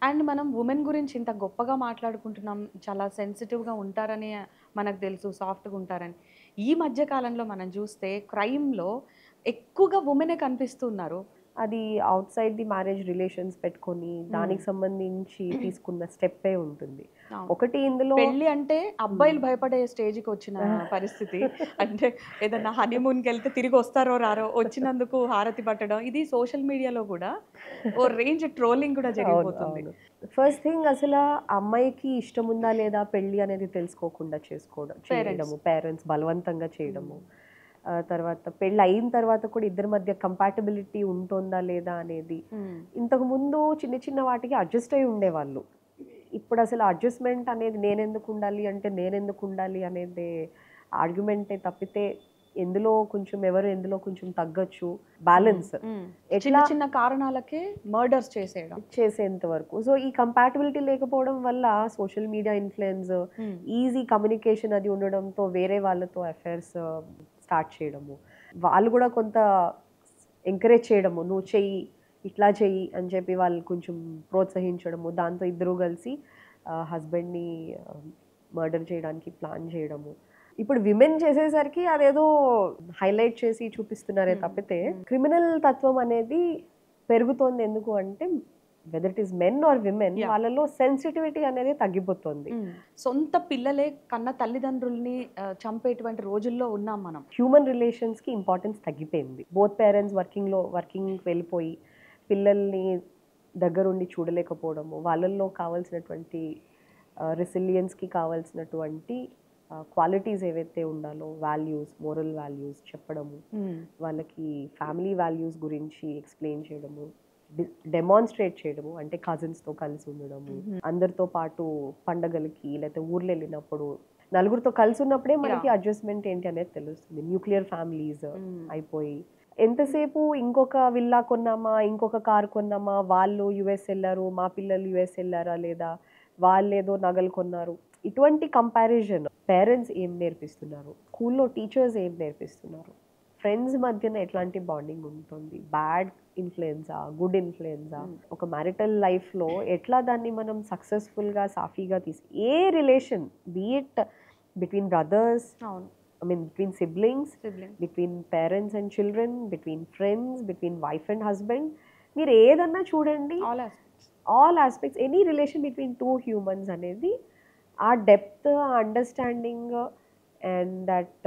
And మనం women గురించి ఇంత గొప్పగా మాట్లాడుకుంటున్నాం. చాలా సెన్సిటివ్‌గా ఉంటారని మనకు తెలుసు. సాఫ్ట్‌గా ఉంటారని. ఈ మధ్య కాలంలో మనం చూస్తే క్రైమ్‌లో ఎక్కువగా వుమెనే కనిపిస్తున్నారు. అది ఔట్‌సైడ్ ది మ్యారేజ్ రిలేషన్స్ పెట్టుకొని, హ్మ్. దానికి సంబంధించి తీసుకున్న స్టెప్పే ఉంటుంది. అవును. ఒకటి ఇందులో పెళ్లి అంటే హ్మ్. అబ్బాయిలు భయపడే స్టేజ్‌కొచ్చిన పరిస్థితి. అంటే ఏదన్నా హనీమూన్‌కెళ్తే తిరిగొస్తారో రారో, వచ్చినందుకు హారతి పట్టడం. ఇది సోషల్ మీడియాలో గూడా ఓ రేంజ్ ట్రోలింగ్ గూడా అవును. జరిగిపోతుంది. అవును. ఫస్ట్ థింగ్ అసలా అమ్మాయికి ఇష్టముందా లేదా పెళ్లి అనేది తెలుసుకోకుండా పేరెంట్స్. చేయడము. పేరెంట్స్ బలవంతంగా హ్మ్. చేయడము. తర్వాత పెళ్లయిన తర్వాత కూడా ఇద్దరి మధ్య కంపాటిబిలిటీ ఉంటోందా లేదా అనేది. హ్మ్. ఇంతకుముందు చిన్న చిన్న వాటికి అడ్జస్ట్ అయ్యి ఉండేవాళ్ళు. ఇప్పుడసలు అడ్జస్ట్‌మెంట్ అనేది నేనెందుకుండాలి అంటే నేనెందుకుండాలి అనేదే ఆర్గ్యుమెంటే తప్పితే ఎందులో కొంచెం తగ్గొచ్చు. హ్మ్. బ్యాలెన్స్. హ్మ్. చిన్న ఎట్లా చిన్న కారణాలకే మర్డర్స్ చేసేయడం. చేసేంత వరకు. సో, ఈ కంపాటిబిలిటీ లేకపోవడం వల్ల సోషల్ మీడియా ఇన్‌ఫ్లుయెన్స్, హ్మ్. ఈజీ కమ్యూనికేషన్ అది ఉండడంతో వేరే వాళ్ళతో అఫైర్స్ స్టార్ట్ చేయడము. వాళ్ళు గూడా కొంత ఎంకరేజ్ చేయడము. "నువ్వు చెయ్యి, ఇట్లా చెయ్యి" అని చెప్పి వాళ్ళు కొంచెం ప్రోత్సహించడము. దాంతో ఇద్దరు కలిసి హస్బెండ్‌ని మర్డర్ చేయడానికి ప్లాన్ చేయడము. ఇప్పుడు విమెన్ చేసేసరికి అదేదో హైలైట్ చేసి చూపిస్తున్నారే హ్మ్. తప్పితే, హ్మ్. క్రిమినల్ తత్వం అనేది పెరుగుతోంది ఎందుకు అంటే, whether it is men or women yeah! వాళ్ళలో సెన్సిటివిటీ అనేది తగ్గిపోతుంది. హ్మ్. సొంత పిల్లలే కన్న తల్లిదండ్రుల్ని చంపేటువంటి రోజుల్లో ఉన్నాం మనం. హ్యూమన్ రిలేషన్స్‌కి ఇంపార్టెన్స్ తగ్గిపోయింది. బోత్ పేరెంట్స్ వర్కింగ్‌కి వెళ్ళిపోయి, పిల్లల్ని దగ్గరుండి చూడలేకపోవడము, వాళ్ళల్లో కావాల్సినటువంటి రెసిలియన్స్‌కి కావాల్సినటువంటి క్వాలిటీస్ ఏవైతే ఉండాలో వాల్యూస్, మోరల్ వాల్యూస్ చెప్పడము, హ్మ్. వాళ్ళకి ఫ్యామిలీ వాల్యూస్ గురించి ఎక్స్‌ప్లెయిన్ చేయడము, డి డెమాన్‌స్ట్రేట్ చేయడము. అంటే కజిన్స్‌తో కలిసి ఉండడము, హుహు. అందరితో పాటు పండగలకి లేతే ఊర్లెళ్ళినప్పుడు నలుగురితో కలిసున్నప్పుడే మనకి యాహ్! అడ్జస్ట్‌మెంట్ ఏంటి అనేది తెలుస్తుంది. న్యూక్లియర్ ఫ్యామిలీస్ హ్మ్. అయిపోయి, ఎంతసేపు ఇంకొక విల్లా కొన్నామా, ఇంకొక కార్ కొన్నామా, వాళ్ళు యూఎస్ ఎళ్లారు, మా పిల్లలు యూఎస్ ఎళ్లారా లేదా, వాళ్ళేదో నగలు కొన్నారు. ఇటువంటి కంపారిజన్ పేరెంట్స్ ఏం నేర్పిస్తున్నారు? స్కూల్‌లో టీచర్స్ ఏం నేర్పిస్తున్నారు? ఫ్రెండ్స్ మధ్యన ఎట్లాంటి బాండింగ్ ఉంటుంది? Bad influenza? Good influenza? Hmm. ఒక మ్యారిటల్ లైఫ్‌లో ఎట్లా దాన్ని మనం సక్సెస్‌ఫుల్‌గా, సాఫీగా a relation be it between brothers, అవును. I mean between siblings, sibling. Between parents and children, between friends, between wife and husband, మీరు ఏదన్నా చూడండి. All aspects. All aspects any relation between 2 humans అనేది ఆ డెప్త్, అండర్‌స్టాండింగ్ అండ్ దట్